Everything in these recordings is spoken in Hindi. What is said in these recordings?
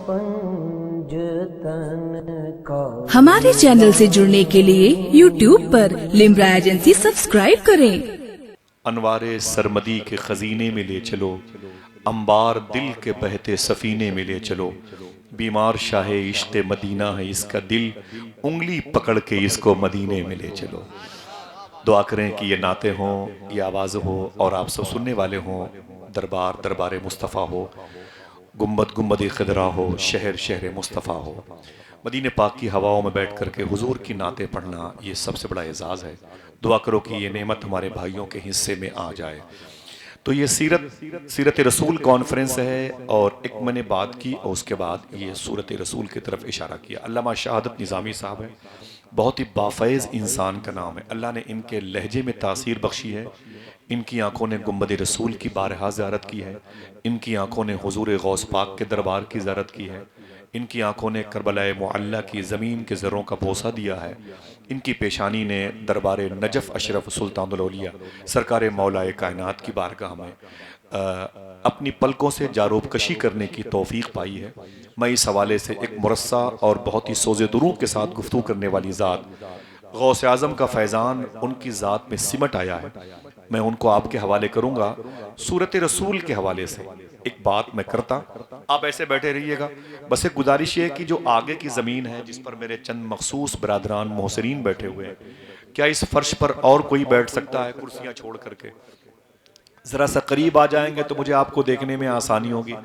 पंजतन का। हमारे चैनल से जुड़ने के लिए YouTube पर लिम्रा एजेंसी सब्सक्राइब करें। अनवारे सरमदी के खजीने में ले चलो, अंबार दिल के बहते सफीने में ले चलो। बीमार शाहे इश्क़ मदीना है इसका दिल, उंगली पकड़ के इसको मदीने में ले चलो। दुआ करें कि ये नाते हों, ये आवाज़ हो और आप सब सुनने वाले हों। दरबार दरबार मुस्तफ़ा हो, गुम्बद गुम्बद खदरा हो, शहर शहर मुस्तफ़ा हो। मदीने पाक की हवाओं में बैठ कर के हुजूर की नाते पढ़ना ये सबसे बड़ा एजाज़ है। दुआ करो कि ये नेमत हमारे भाइयों के हिस्से में आ जाए। तो ये सीरत रसूल कॉन्फ्रेंस है और एक मैंने बात की और उसके बाद ये सूरत रसूल की तरफ इशारा किया। अल्लामा शहादत निज़ामी साहब है, बहुत ही बाफ़ैज़ इंसान का नाम है। अल्लाह ने इनके लहजे में तासीर बख्शी है। इनकी आंखों ने गुम्बद रसूल की बारहा ज़ियारत की है। इनकी आंखों ने हुजूर गौस पाक के दरबार की ज़ियारत की है। इनकी आंखों ने करबलाए मुअल्ला की ज़मीन के ज़र्रों का बोसा दिया है। इनकी पेशानी ने दरबार नजफ़ अशरफ सुल्तानुल औलिया सरकार मौलाए कायनात की बारगाह में अपनी पलकों से जारूब कशी करने की तौफीक पाई है। मैं इस हवाले से एक मुरस्सा और बहुत ही सोज़े दुरूद के साथ गुफ्तगू करने वाली ज़ात गौस आज़म का फैज़ान उनकी ज़ात में सिमट आया है। मैं उनको आपके हवाले करूँगा। सूरत रसूल के हवाले से एक बात मैं करता, आप ऐसे बैठे रहिएगा। बस एक गुजारिश है कि जो आगे की ज़मीन है जिस पर मेरे चंद मखसूस बरादरान मोहसिरीन बैठे हुए हैं, क्या इस फर्श पर और कोई बैठ सकता है कुर्सियाँ छोड़ करके? ज़रा सा करीब आ जाएंगे तो मुझे आपको देखने में आसानी होगी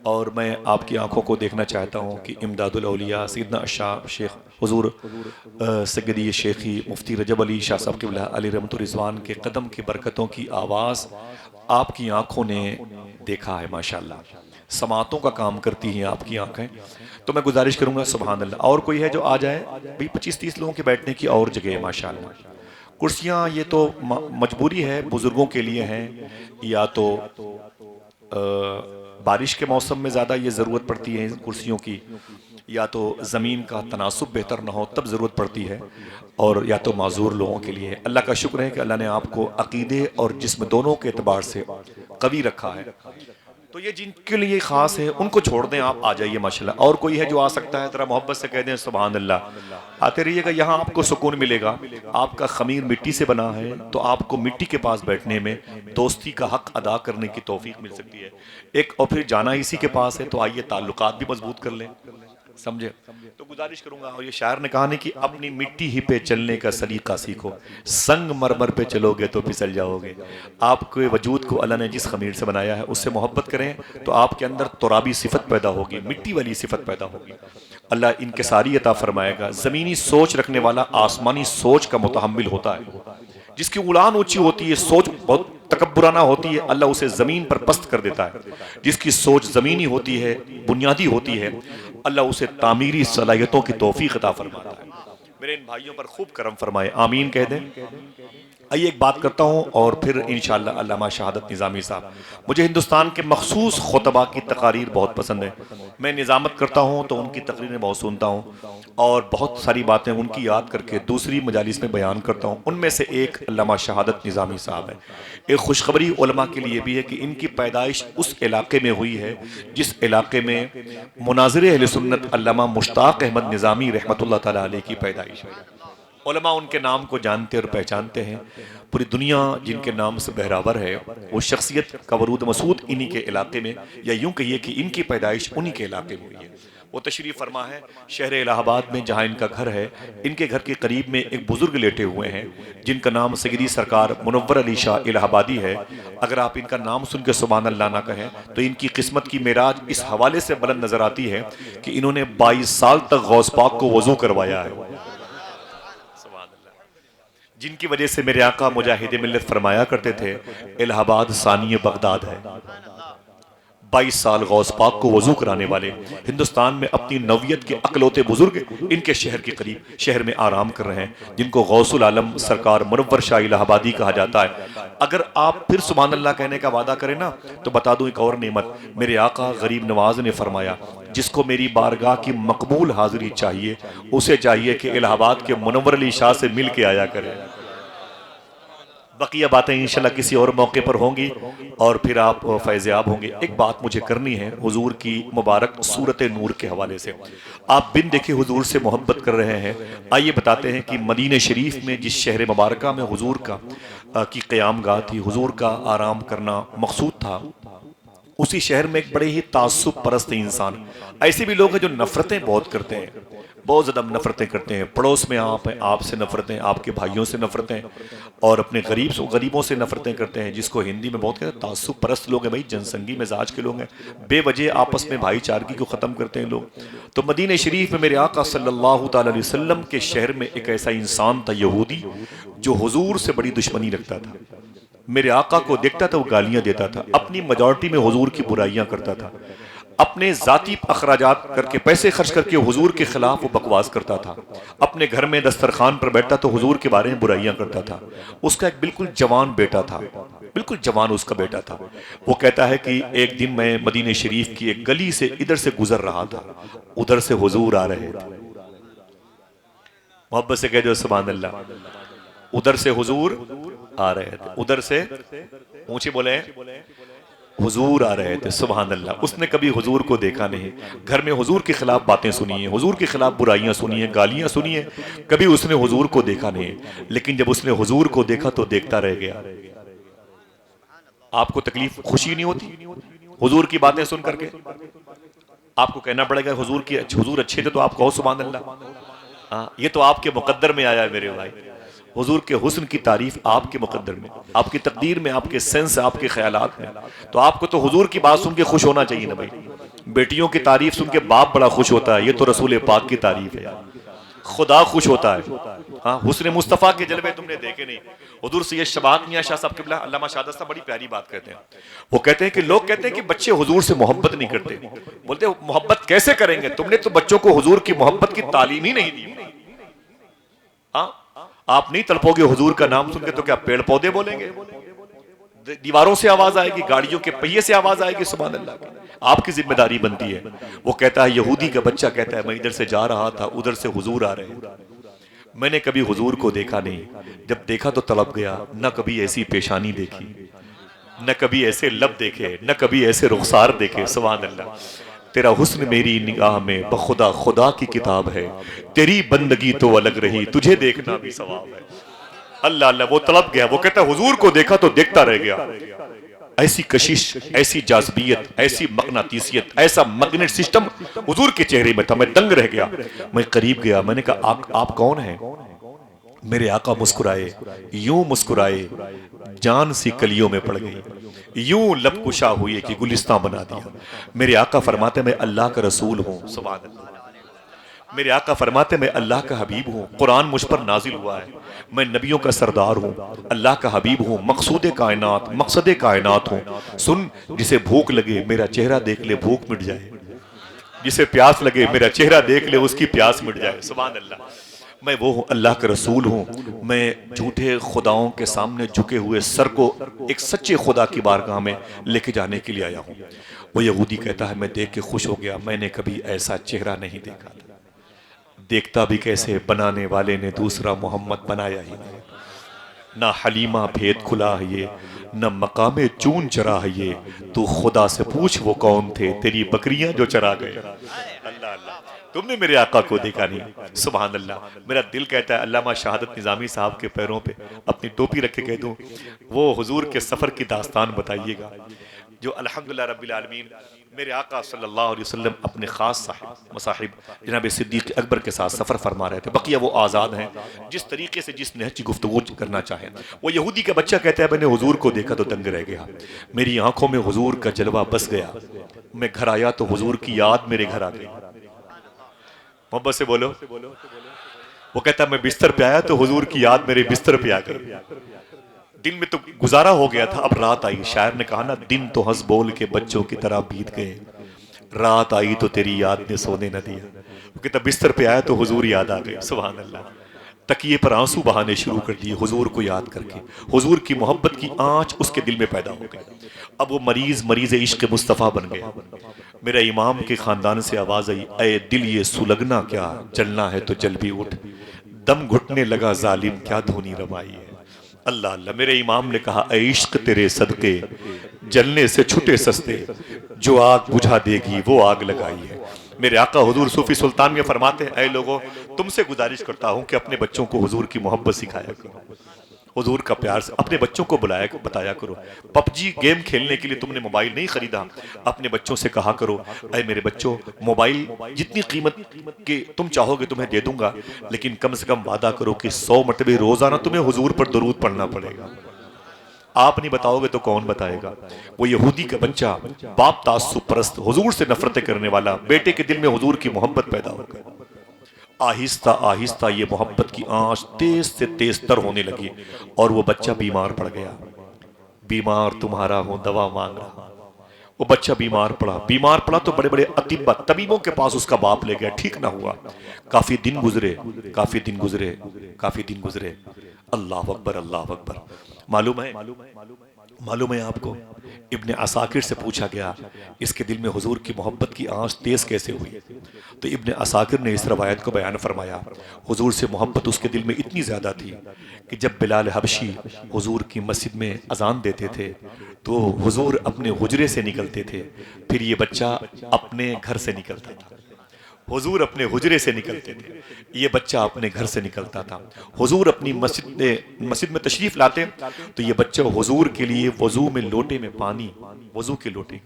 और मैं आपकी आंखों को देखना चाहता हूँ कि इमदादुल औलिया सैयदना शाह शेख हुजूर सैयदी शेखी मुफ्ती रजब अली शाह साहब क़िबला अली रहमतुर रिज़वान के कदम की बरकतों की आवाज़ आपकी आंखों ने देखा है। माशाअल्लाह समातों का काम करती हैं आपकी आंखें। तो मैं गुजारिश करूँगा सुभान अल्लाह, और कोई है जो आ जाए भाई। 25-30 लोगों के बैठने की और जगह है माशाअल्लाह। कुर्सियाँ ये तो मजबूरी है, बुजुर्गों के लिए हैं, या तो बारिश के मौसम में ज़्यादा ये ज़रूरत पड़ती है कुर्सियों की, या तो ज़मीन का तनासुब बेहतर ना हो तब ज़रूरत पड़ती है, और या तो माजूर लोगों के लिए। अल्लाह का शुक्र है कि अल्लाह ने आपको अकीदे और जिस्म दोनों के एतबार से कवी रखा है। तो ये जिनके लिए ख़ास है उनको छोड़ दें, आप आ जाइए माशाल्लाह। और कोई है जो आ सकता है, ज़रा मोहब्बत से कह दें सुभान अल्लाह। आते रहिएगा, यहाँ आपको सुकून मिलेगा। आपका खमीर मिट्टी से बना है तो आपको मिट्टी के पास बैठने में दोस्ती का हक अदा करने की तौफीक मिल सकती है। एक और फिर जाना इसी के पास है तो आइए ताल्लुकात भी मजबूत कर लें, समझे? तो गुजारिश करूंगा, और ये शायर ने कहा नहीं कि अपनी मिट्टी ही पे चलने का सलीका सीखो, संग मरमर पे चलोगे तो फिसल जाओगे। आपके वजूद को अल्लाह ने जिस खमीर से बनाया है उससे मोहब्बत करें तो आपके अंदर तुराबी सिफत पैदा होगी, मिट्टी वाली सिफत पैदा होगी। अल्लाह इनके सारी अता फरमाएगा। ज़मीनी सोच रखने वाला आसमानी सोच का मुतहम्मिल होता है। जिसकी उड़ान ऊंची होती है, सोच बहुत तकब्बुराना होती है, अल्लाह उसे ज़मीन पर पस्त कर देता है। जिसकी सोच ज़मीनी होती है, बुनियादी होती है, अल्लाह उसे तामीरी सलाहियतों की तौफीक अता फरमाता है। मेरे इन भाइयों पर खूब करम फरमाए, आमीन कह दें। आइए एक बात करता हूँ और फिर इंशाअल्लाह अल्लामा शहादत निज़ामी साहब। मुझे हिंदुस्तान के मखसूस खुतबा की तकारीर बहुत पसंद है। मैं निज़ामत करता हूँ तो उनकी तकरीरें बहुत सुनता हूँ और बहुत सारी बातें उनकी याद करके दूसरी मजालिस में बयान करता हूँ। उनमें से एक अल्लामा शहादत निज़ामी साहब है। एक खुशखबरी उलमा के लिए भी है कि इनकी पैदाइश उस इलाके में हुई है जिस इलाके में मुनाज़िर अहले सुन्नत अल्लामा मुश्ताक अहमद निज़ामी रहमतुल्लाह तआला अलैह की पैदाइश है। उलमा उनके नाम को जानते और पहचानते हैं। पूरी दुनिया जिनके नाम से बहरावर है, वो शख्सियत का वरूद मसूद इन्हीं के इलाके में, या यूं कहिए कि इनकी पैदाइश उन्हीं के इलाके में हुई है। वो तशरीफ़ फरमा है शहर इलाहाबाद में जहाँ इनका घर है। इनके घर के करीब में एक बुजुर्ग लेटे हुए हैं जिनका नाम सैयदी सरकार मुनव्वर अली शाह इलाहाबादी है। अगर आप इनका नाम सुन के सुभान अल्लाह ना कहें तो इनकी किस्मत की मेराज इस हवाले से बुलंद नजर आती है कि इन्होंने 22 साल तक गौस पाक को वजू करवाया है, जिनकी वजह से मेरे आका मुजाहिद मिल्लत फरमाया करते थे इलाहाबाद सानी बगदाद है। 22 साल गौस पाक को वजू कराने वाले हिंदुस्तान में अपनी नौवियत के अकलौते बुजुर्ग इनके शहर के करीब शहर में आराम कर रहे हैं, जिनको गौसुल आलम सरकार मुनव्वर शाह इलाहाबादी कहा जाता है। अगर आप फिर सुभान अल्लाह कहने का वादा करें ना तो बता दूं एक और नेमत। मेरे आका गरीब नवाज ने फरमाया, जिसको मेरी बारगाह की मकबूल हाजिरी चाहिए उसे चाहिए कि इलाहाबाद के मुनव्वर अली शाह से मिल के आया करे। बकिया बातें इंशाल्लाह किसी और मौके पर होंगी और फिर आप फैज़याब होंगे। एक बात मुझे करनी है हुजूर की मुबारक सूरत नूर के हवाले से। आप बिन देखे हुजूर से मोहब्बत कर रहे हैं, आइए बताते हैं कि मदीने शरीफ में जिस शहर मुबारका में हुजूर की क़यामगाह थी, हुजूर का आराम करना मकसूद था, उसी शहर में एक बड़े ही तासुब परस्त इंसान, ऐसे भी लोग हैं जो नफरतें बहुत करते हैं, बहुत ज़्यादा नफरतें करते हैं। पड़ोस में आप हैं, आपसे नफरतें, आपके भाइयों से नफरतें, और अपने गरीबों से नफरतें करते हैं, जिसको हिंदी में बहुत कहते हैं तासुब परस्त लोग हैं भाई, जनसंगी मिजाज के लोग हैं, बेवजह आपस में भाईचारगी को ख़त्म करते हैं लोग। तो मदीने शरीफ में मेरे आका सल्लल्लाहु अलैहि वसल्लम के शहर में एक ऐसा इंसान था यहूदी, जो हुजूर से बड़ी दुश्मनी रखता था। मेरे आका को देखता था वो गालियां देता था, अपनी मेजॉरिटी में हुजूर की बुराइयां करता था, अपने जाती अखराजात करके पैसे खर्च करके हुजूर के खिलाफ वो बकवास करता था, अपने घर में दस्तरखान पर बैठता तो हुजूर के बारे में बुराइयां करता था। उसका एक बिल्कुल जवान बेटा था, बिल्कुल जवान उसका बेटा था। वो कहता है कि एक दिन मैं मदीने शरीफ की एक गली से इधर से गुजर रहा था, उधर से हुजूर आ रहे थे। मोहब्बत से कह दो सुभान अल्लाह। उधर से हुजूर आ रहे थे, उधर से ऊंचे बोले हुजूर आ रहे थे, सुभान अल्लाह। उसने कभी हुजूर को देखा नहीं, घर में हुजूर के खिलाफ बातें सुनी है, हुजूर के खिलाफ बुराइयां सुनी है, गालियां सुनी है, कभी उसने हुजूर को देखा नहीं। लेकिन जब उसने हुजूर को देखा तो देखता रह गया। आपको तकलीफ खुशी नहीं होती हुजूर की बातें सुन करके? आपको कहना पड़ेगा हुजूर अच्छे थे तो आप कहो सुभान अल्लाह। ये तो आपके मुकद्दर में आया है मेरे भाई। हुजूर के हुस्न की तारीफ आपके मुकद्दर में, आपकी तकदीर में, आपके सेंस, आपके ख्यालात में। तो आपको तो हुजूर की बात सुन के खुश होना चाहिए ना भाई। बेटियों की तारीफ सुन के बाप बड़ा खुश होता है, ये तो रसूल पाक की तारीफ है, खुदा खुश होता है। हाँ, हुस्न मुस्तफ़ा के जलवे तुमने देखे नहीं। हुजूर सैयद शबात मियां शाह साहब क़िबला अल्लामा शाहादत साहब बड़ी प्यारी बात कहते हैं। वो कहते हैं कि लोग कहते हैं कि बच्चे हुजूर से मोहब्बत नहीं करते। बोलते मोहब्बत कैसे करेंगे, तुमने तो बच्चों को हुजूर की मोहब्बत की तालीम ही नहीं दी। हाँ, आप नहीं तड़पोगे हुजूर का नाम सुन के तो क्या पेड़ पौधे बोलेंगे, दीवारों से आवाज आएगी, गाड़ियों के पहिए से आवाज आएगी, सुभान अल्लाह। आपकी जिम्मेदारी बनती है। वो कहता है यहूदी का बच्चा कहता है मैं इधर से जा रहा था, उधर से हुजूर आ रहे हैं, मैंने कभी हुजूर को देखा नहीं, जब देखा तो तड़प गया। न कभी ऐसी पेशानी देखी, न कभी ऐसे लब देखे, न कभी ऐसे रुखसार देखे, सुभान अल्लाह। तेरा हुस्न मेरी निगाह में बखुदा खुदा की किताब है, तेरी बंदगी तो अलग रही, तुझे देखना भी सवाब है। अल्लाह अल्लाह। वो तड़प गया। वो कहता है हुजूर को देखा तो देखता रह गया। ऐसी कशिश, ऐसी जाज़बियत, ऐसी मकनातीसियत, ऐसा मैग्नेट सिस्टम हुजूर के चेहरे में था। मैं दंग रह गया। मैं करीब गया, मैंने कहा आप कौन हैं? मेरे आका मुस्कुराए, यूं मुस्कुराए जान सी कलियों में पड़ गई, यूं लब कुशा हुई कि गुलिस्तां बना दिया। मेरे आका फरमाते मैं अल्लाह का रसूल हूं, सुभान अल्लाह। मेरे आका फरमाते मैं अल्लाह का हबीब हूँ, कुरान मुझ पर नाजिल हुआ है, मैं नबियों का सरदार हूँ, अल्लाह का हबीब हूँ, मकसूद कायनात, मकसद कायनात हूँ। सुन, जिसे भूख लगे मेरा चेहरा देख ले भूख मिट जाए, जिसे प्यास लगे मेरा चेहरा देख ले उसकी प्यास मिट जाए, सुभान अल्लाह। मैं वो हूँ, अल्लाह का रसूल हूँ। मैं झूठे खुदाओं के सामने झुके हुए सर को एक सच्चे खुदा की बारगाह में लेके जाने के लिए आया हूँ। वो यहूदी कहता है मैं देख के खुश हो गया, मैंने कभी ऐसा चेहरा नहीं देखा था। देखता भी कैसे, बनाने वाले ने दूसरा मोहम्मद बनाया ही नहीं। ना हलीमा भेद खुला है ये, न मकामे चून चरा है ये, तू खुदा से पूछ वो कौन थे तेरी बकरियां जो चरा गए। अल्लाह अल्लाह। तुमने मेरे आका को देखा नहीं, सुभान अल्लाह। मेरा दिल कहता है अल्लामा शहादत निज़ामी साहब के पैरों पे अपनी टोपी रख के कह दूं वो हुजूर के सफर की दास्तान बताइएगा जो अल्हम्दुलिल्लाह रब्बिल आलमीन मेरे आका सल्लल्लाहु अलैहि वसल्लम अपने खास मसाहिब जनाब सिद्दीक अकबर के साथ सफ़र फरमा रहे थे। बकिया वो आज़ाद हैं, जिस तरीके से जिस नहज की गुफ्तगू करना चाहें। वो यहूदी का बच्चा कहता है मैंने हुजूर को देखा तो दंग रह गया, मेरी आंखों में हुजूर का जलवा बस गया, मैं घर आया तो हुजूर की याद मेरे घर आ गई। मोहब्बत से बोलो। वो कहता मैं बिस्तर पे आया तो हुजूर की याद मेरे बिस्तर पे आ गई। दिन में तो गुजारा हो गया था, अब रात आई। शायर ने कहा ना, दिन तो हंस बोल के बच्चों की तरह बीत गए, रात आई तो तेरी याद ने सोने न दिया। वो कहता बिस्तर पे आया तो हुजूर याद आ गए, सुभान अल्लाह। तकिए पर आंसू बहाने शुरू कर दिए हुजूर को याद करके। हुजूर की मोहब्बत की आंच उसके दिल में पैदा हो गई। अब वो मरीज इश्क मुस्तफ़ा बन गया। मेरा इमाम के खानदान से आवाज आई, ऐ दिल ये सुलगना क्या, जलना है तो जल भी उठ, दम घुटने लगा जालिम क्या धुनी रमाई है। अल्लाह अल्लाह, मेरे इमाम ने कहा, ऐ इश्क तेरे सदके जलने से छुटे सस्ते, जो आग बुझा देगी वो आग लगाई है। मेरे आका हुजूर सूफी सुल्तान में फरमाते हैं, ऐ लोगों, तुमसे गुजारिश करता हूं कि अपने बच्चों को हुजूर की मोहब्बत सिखाया करो, हुजूर का प्यार से अपने बच्चों को बताया करो। पबजी गेम खेलने के लिए तुमने मोबाइल नहीं खरीदा, अपने बच्चों से कहा करो, ऐ मेरे बच्चों, मोबाइल जितनी कीमत के तुम चाहोगे तुम्हें दे दूंगा, लेकिन कम से कम वादा करो कि 100 मरतबे रोजाना तुम्हें हुजूर पर दरूद पढ़ना पड़ेगा। आप नहीं बताओगे तो कौन बताएगा? वो यहूदी का बच्चा, बाप तासुब परस्त, हुजूर से नफरतें करने वाला, बेटे के दिल में हुजूर की मोहब्बत पैदा हो गई। आहिस्ता आहिस्ता ये मोहब्बत की आंच तेज से तेज तर होने लगी और वो बच्चा बीमार पड़ गया। बीमार तुम्हारा हूं, दवा मांग रहा। वो बच्चा बीमार पड़ा तो बड़े बड़े अतिब्बा तबीबों के पास उसका बाप ले गया, ठीक ना हुआ। काफी दिन गुजरे। अल्लाह अकबर, अल्लाह अकबर। मालूम है आपको, इब्ने असाकिर से पूछा गया, इसके दिल में हुजूर की मोहब्बत की आंच तेज कैसे हुई? तो इब्ने असाकिर ने इस रवायत को बयान फरमाया, हुजूर से मोहब्बत उसके दिल में इतनी ज्यादा थी कि जब बिलाल हबशी हुजूर की मस्जिद में अजान देते थे तो हुजूर अपने हुजरे से निकलते थे, फिर ये बच्चा अपने घर से निकलता था। हुजूर अपने हुजरे से निकलते थे, ये बच्चा अपने घर से निकलता था। हुजूर अपनी मस्जिद में तशरीफ लाते तो ये बच्चा हुजूर के लिए वजू में लोटे में पानी, वजू के लोटे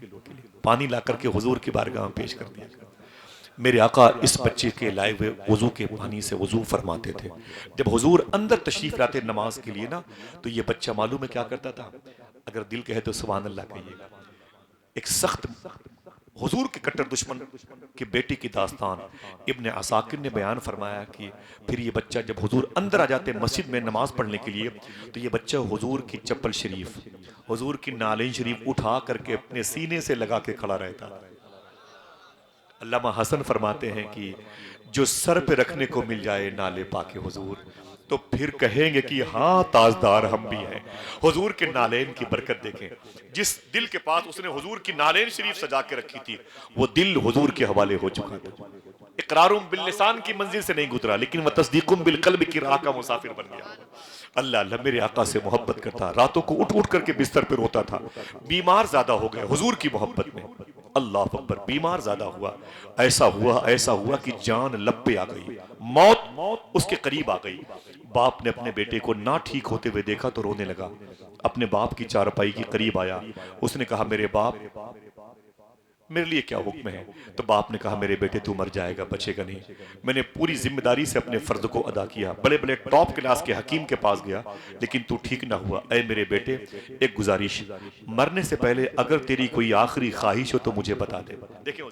पानी ला करके हुजूर की बारगाह में पेश कर दिया। मेरे आका इस बच्चे के लाए हुए वजू के पानी से वजू फरमाते थे। जब हुजूर अंदर तशरीफ लाते नमाज के लिए ना, तो ये बच्चा मालूम है क्या करता था? अगर दिल कहे तो सुभान अल्लाह कहिएगा। एक सख्त हुजूर के कट्टर दुश्मन की बेटी की दास्तान इब्ने असाकिर ने बयान फरमाया कि फिर ये बच्चा जब हुजूर अंदर आ जाते मस्जिद में नमाज पढ़ने के लिए, तो ये बच्चा हुजूर की चप्पल शरीफ, हुजूर की नालें शरीफ उठा करके अपने सीने से लगा के खड़ा रहता। अल्लामा हसन फरमाते हैं कि जो सर पे रखने को मिल जाए नाले पाके हुजूर, तो फिर कहेंगे कि हाँ ताजदार हम भी हैं। हुजूर के नालेन की बरकत देखें। जिस दिल के पास उसने हुजूर की नालेन शरीफ सजा के रखी थी, वो दिल हुजूर के हवाले हो चुका था। इकरारुम बिल लिसान की मंजिल से नहीं गुजरा, लेकिन वह तस्दीकुम बिल कल्ब की राह का मुसाफिर बन गया। अल्लाह अल्लाह, मेरे आका से मोहब्बत करता, रातों को उठ उठ करके बिस्तर पे रोता था। बीमार ज्यादा हो गए हुजूर की मोहब्बत में। अल्लाह अकबर, बीमार ज्यादा हुआ। ऐसा हुआ कि जान लब पे आ गई, मौत उसके करीब आ गई। बाप ने अपने बेटे को ना ठीक होते हुए देखा तो रोने लगा। अपने बाप की चारपाई के करीब आया, उसने कहा, मेरे बाप, मेरे लिए क्या हुक्म है? तो बाप ने कहा, मेरे बेटे तू मर जाएगा, बचेगा नहीं। मैंने पूरी जिम्मेदारी से अपने फर्ज को अदा किया, बड़े बड़े टॉप क्लास के हकीम के पास गया, लेकिन तू ठीक ना हुआ। ऐ मेरे बेटे, एक गुजारिश, मरने से पहले अगर तेरी कोई आखिरी ख्वाहिश हो तो मुझे बता दे। देखिए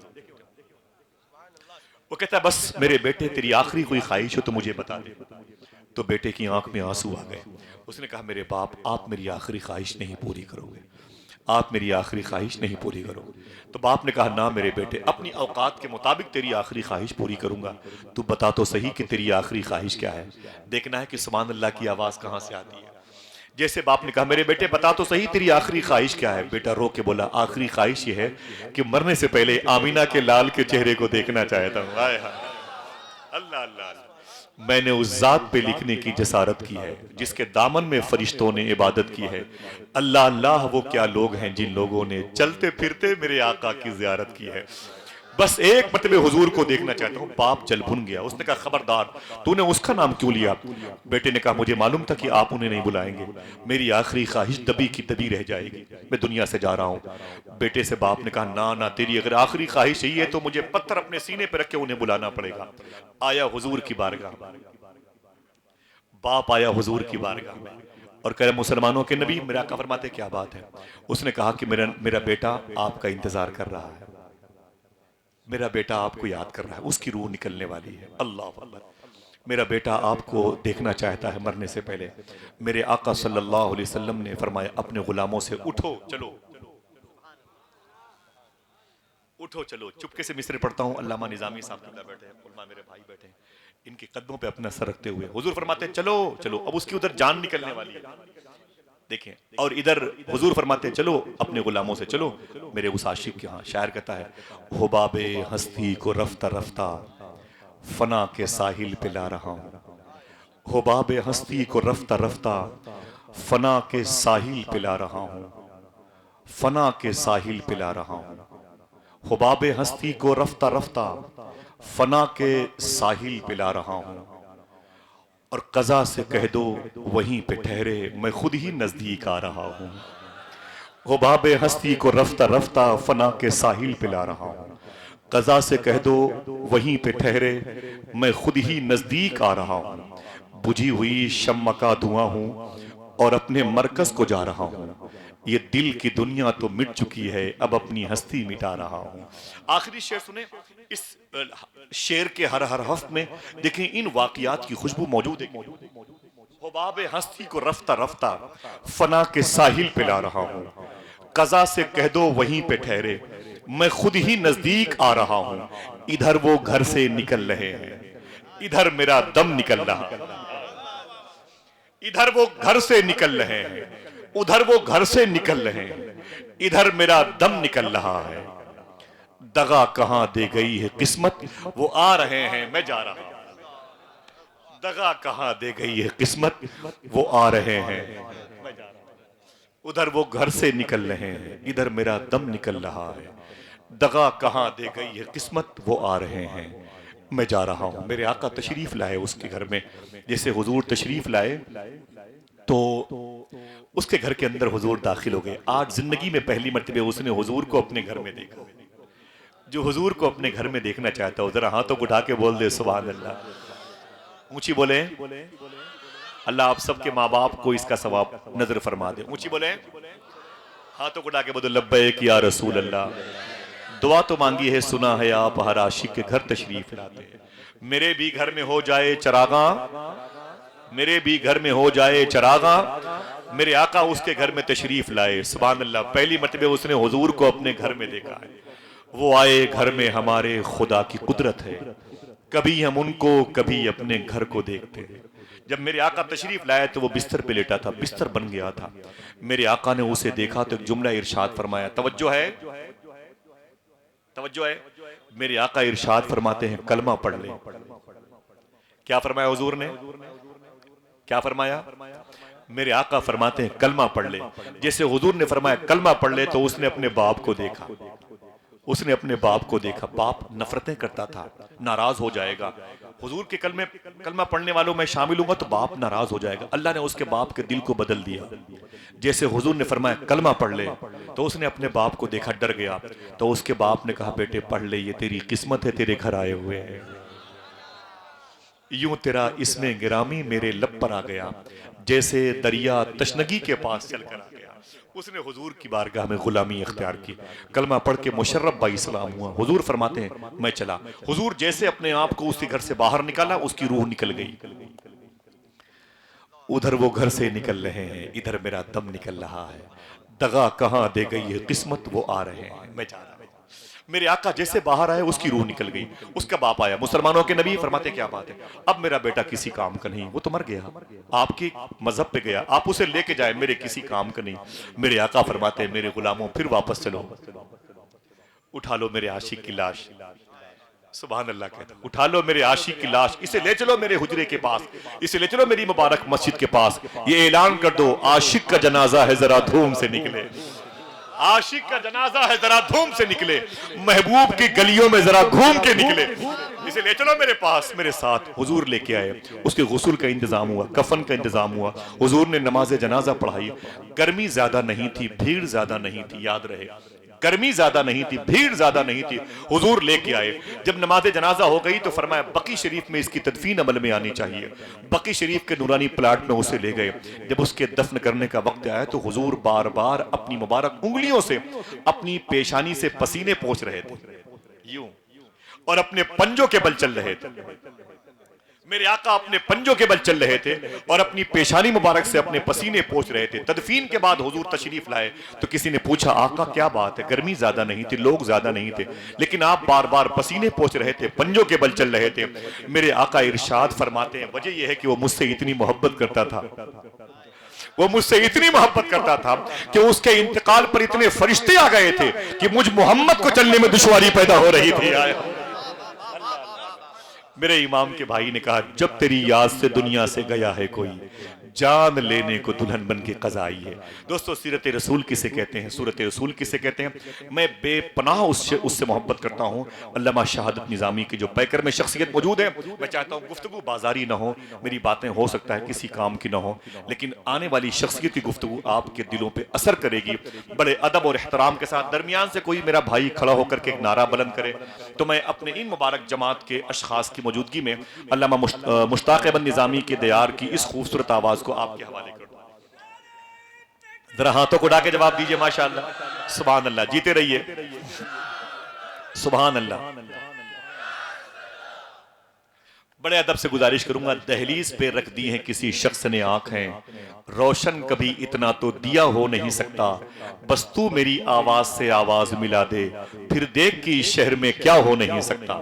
वो कहता है, बस मेरे बेटे तेरी आखिरी कोई ख्वाहिश हो तो मुझे बता दे। तो बेटे की आंख में आंसू आ गए। उसने कहा, मेरे बाप, आप मेरी आखिरी ख्वाहिश नहीं पूरी करोगे, आप मेरी आखिरी ख्वाहिश नहीं पूरी करोगे। तो बाप ने कहा, ना मेरे बेटे, अपनी औकात के मुताबिक तेरी आखिरी ख्वाहिश पूरी करूंगा। तू बता तो सही कि तेरी आखिरी ख्वाहिश क्या है। देखना है कि सुभान अल्लाह की आवाज कहां से आती है। जैसे बाप ने कहा, मेरे बेटे बता तो सही तेरी आखिरी ख्वाहिश क्या है। बेटा रो के बोला, आखिरी ख्वाहिश ये है कि मरने से पहले आमीना के लाल के चेहरे को देखना चाहता हूं। अल्लाह अल्लाह, मैंने उस जात पे लिखने की जसारत की है जिसके दामन में फरिश्तों ने इबादत की है। अल्लाह अल्लाह, वो क्या लोग हैं जिन लोगों ने चलते फिरते मेरे आका की जियारत की है। बस एक मरतबे हुजूर को देखना चाहता हूँ। बाप जल भुन गया। उसने कहा, खबरदार, तूने उसका नाम क्यों लिया? बेटे ने कहा, मुझे मालूम था कि आप उन्हें नहीं बुलाएंगे, मेरी आखिरी ख्वाहिश दबी की दबी रह जाएगी, मैं दुनिया से जा रहा हूँ। बेटे से बाप ने कहा, ना ना, तेरी अगर आखिरी ख्वाहिश यही है तो मुझे पत्थर अपने सीने पर रख के उन्हें बुलाना पड़ेगा। आया हुजूर की बारगाह, बाप आया हुजूर की बारगाह में और कह, मुसलमानों के नबी, मेरा आका फरमाते, क्या बात है? उसने कहा कि मेरा बेटा आपका इंतजार कर रहा है, मेरा बेटा आपको याद कर रहा है, उसकी रूह निकलने वाली है। अल्लाह अल्लाह, मेरा बेटा आपको देखना चाहता है मरने से पहले। मेरे आका सल्लल्लाहु अलैहि वसल्लम ने फरमाया, अपने गुलामों से उठो चलो, उठो चलो। चुपके से मिसरे पढ़ता हूँ। अल्लामा निजामी साहब बैठे हैं, उलमा मेरे भाई बैठे हैं, इनके कदमों पे अपना सर रखते हुए हुजूर फरमाते हैं, चलो चलो। अब उसकी उधर जान निकलने वाली है, देखें, और इधर हुजूर फरमाते हैं, चलो अपने गुलामों से चलो। मेरे उस आशिक के यहाँ शायर कहता है, हुबाबे हस्ती को रफ्ता रफ्ता फना के साहिल पे ला रहा हूँ, हुबाबे हस्ती को रफ्ता रफ्ता फना के साहिल पिला रहा हूं, फना के साहिल पिला रहा हूं, हुबाबे हस्ती को रफ्ता रफ्ता फना के साहिल पिला रहा हूं, और कज़ा से कह दो वहीं पे ठहरे मैं खुद ही नजदीक आ रहा हूं। हुबाबे हस्ती को रफ्ता रफ्ता फना के साहिल पिला रहा हूं, कज़ा से कह दो वहीं पे ठहरे मैं खुद ही नजदीक आ रहा हूं। बुझी हुई शम्मा का धुआं हूं और अपने मरकज को जा रहा हूं, ये दिल की दुनिया तो मिट चुकी है अब अपनी हस्ती मिटा रहा हूं। आखिरी शेर सुने, इस शेर के हर हर्फ में देखें इन वाकयात की खुशबू मौजूद है। हुबाबे हस्ती को रफ्ता रफ्ता फना के साहिल पिला रहा हूं, कज़ा से कह दो वहीं पे ठहरे मैं खुद ही नजदीक आ रहा हूं। इधर वो घर से निकल रहे हैं, इधर मेरा दम निकल रहा है, इधर वो घर से निकल रहे हैं, उधर वो घर से निकल रहे हैं, इधर मेरा दम निकल रहा है। दगा कहां दे गई है किस्मत, वो आ रहे हैं मैं जा रहा हूं। दगा कहां दे गई है किस्मत, वो आ रहे हैं मैं जा रहा हूं। उधर वो घर से निकल रहे हैं, इधर मेरा दम निकल रहा है। दगा कहां दे गई है किस्मत, वो आ रहे हैं मैं जा रहा हूं। मेरे आका तशरीफ लाए उसके घर में, जैसे हुजूर तशरीफ लाए तो उसके घर के अंदर हुजूर दाखिल हो गए। आज जिंदगी में पहली मर्तबा उसने हुजूर को अपने घर में देखा। जो हुजूर को अपने घर में देखना चाहता हो जरा हाथों को उठा के बोल दे सुभान अल्लाह। ऊंची बोले अल्लाह आप सबके माँ बाप को इसका सवाब नजर फरमा दे। ऊंची बोले हाथों को उठा के बोलो लब्बैक या रसूल अल्लाह। दुआ तो मांगी है सुना है आप हर आशिक के घर तशरीफ लाते हैं। मेरे भी घर में हो जाए चरागा, मेरे भी घर में हो जाए चरागा, मेरे आका उसके घर में तशरीफ लाए। सुभान अल्लाह। पहली मर्तबा उसने हुजूर को अपने घर में देखा है। वो आए घर में हमारे खुदा की कुदरत है, कभी हम उनको कभी अपने घर को देखते हैं। जब मेरे आका तशरीफ लाए तो वो बिस्तर पे लेटा था, बिस्तर बन गया था। मेरे आका ने उसे देखा तो एक जुमला इरशाद फरमाया, तवज्जो है, तवज्जो है। मेरे आका इरशाद फरमाते हैं कलमा पढ़ ले। क्या फरमाया हुजूर ने, क्या फरमाया? मेरे आका फरमाते हैं कलमा पढ़ ले। जैसे हुजूर ने फरमाया कलमा पढ़ ले तो उसने अपने बाप को देखा, उसने अपने बाप को देखा। बाप नफरतें करता था, नाराज हो जाएगा। हुजूर के कलमा पढ़ने वालों में शामिल होगा तो बाप नाराज हो जाएगा। अल्लाह ने उसके बाप के दिल को बदल दिया। जैसे हुजूर ने फरमाया कलमा पढ़ ले तो उसने अपने बाप को देखा, डर गया। तो उसके बाप ने कहा बेटे पढ़ ले, ये तेरी किस्मत है, तेरे घर आए हुए हैं। यूं तेरा इसमें गिरामी मेरे लब पर आ गया, जैसे दरिया तशनगी के पास चलकर आ गया। उसने हुजूर की बारगाह में गुलामी इख्तियार की, कलमा पढ़ के मुशर्रफ बा इस्लाम हुआ। हुजूर फरमाते हैं मैं चला। हुजूर जैसे अपने आप को उसके घर से बाहर निकाला, उसकी रूह निकल गई। उधर वो घर से निकल रहे हैं, इधर मेरा दम निकल रहा है। दगा कहां दे गई है किस्मत, वो आ रहे हैं मैं जा रहा हूं। मेरे आका जैसे बाहर आए उसकी रूह निकल गई। उसका बाप आया, मुसलमानों के नबी, फरमाते क्या बात है, अब मेरा बेटा किसी काम का नहीं, वो तो मर गया, आपके मजहब पे गया, आप उसे लेके जाए, मेरे किसी काम का नहीं। मेरे आका फरमाते हैं मेरे गुलामों फिर वापस चलो, उठा लो मेरे आशिक की लाश। सुभान अल्लाह कहता, उठा लो मेरे आशिक की लाश, इसे ले चलो मेरे हुजरे के पास, इसे ले चलो मेरी मुबारक मस्जिद के पास। ये ऐलान कर दो आशिक का जनाजा है जरा धूम से निकले, आशिक का जनाजा है जरा धूम से निकले, महबूब की गलियों में जरा घूम के निकले, इसे ले चलो मेरे पास मेरे साथ। हुजूर लेके आए, उसके गुस्ल का इंतजाम हुआ, कफन का इंतजाम हुआ। हुजूर ने नमाज जनाजा पढ़ाई। गर्मी ज्यादा नहीं थी, भीड़ ज्यादा नहीं थी, याद रहे गर्मी ज्यादा नहीं थी, भीड़ ज्यादा नहीं थी। हुजूर लेके आए। जब नमाज जनाजा हो गई तो फरमाया बकी शरीफ में इसकी तदफीन अमल में आनी चाहिए। बकी शरीफ के नूरानी प्लाट में उसे ले गए। जब उसके दफन करने का वक्त आया तो हुजूर बार बार अपनी मुबारक उंगलियों से अपनी पेशानी से पसीने पोंछ रहे थे यूं, और अपने पंजों के बल चल रहे थे। मेरे आका अपने पंजों के बल चल रहे थे और अपनी पेशानी मुबारक से अपने पसीने पोंछ रहे थे। तदफीन के बाद हुजूर तशरीफ लाए तो किसी ने पूछा आका क्या बात है, गर्मी ज्यादा नहीं थी, लोग ज्यादा नहीं थे, लेकिन आप बार बार पसीने पोंछ रहे थे, पंजों के बल चल रहे थे। मेरे आका इरशाद फरमाते हैं वजह यह है कि वो मुझसे इतनी मोहब्बत करता था, वो मुझसे इतनी मोहब्बत करता था कि उसके इंतकाल पर इतने फरिश्ते आ गए थे कि मुझ मोहम्मद को चलने में दुश्वारी पैदा हो रही थी। मेरे इमाम के भाई ने कहा जब तेरी याद से दुनिया से गया है कोई, जान लेने को दुल्हन बन के कज़ा आई है। दोस्तों, सीरत रसूल किसे कहते हैं, सूरत रसूल किसे कहते हैं, मैं बेपनाह उससे मोहब्बत करता हूँ। अल्लामा शहादत निज़ामी की जो पैकर में शख्सियत मौजूद है, मैं चाहता हूँ गुफ्तगू बाजारी ना हो, मेरी बातें हो सकता है किसी काम की ना हो, लेकिन आने वाली शख्सियत की गुफ्तगू आपके दिलों पर असर करेगी। बड़े अदब और एहतराम के साथ दरमियान से कोई मेरा भाई खड़ा होकर के एक नारा बुलंद करे तो मैं अपने इन मुबारक जमात के अशखास की मौजूदगी में अल्लामा मुश्ताक अहमद निज़ामी के दयार की इस खूबसूरत आवाज को आपके हवाले कर दूं। जरा हाथों को उठा के जवाब दीजिए माशाअल्लाह, सुभान अल्लाह। जीते रहिए, सुभान अल्लाह। बड़े अदब से गुजारिश करूंगा, दहलीज पे रख दी हैं किसी शख्स ने आंखें, रोशन कभी इतना तो दिया हो नहीं सकता, बस तू मेरी आवाज से आवाज मिला दे, फिर देख कि इस शहर में क्या हो नहीं सकता।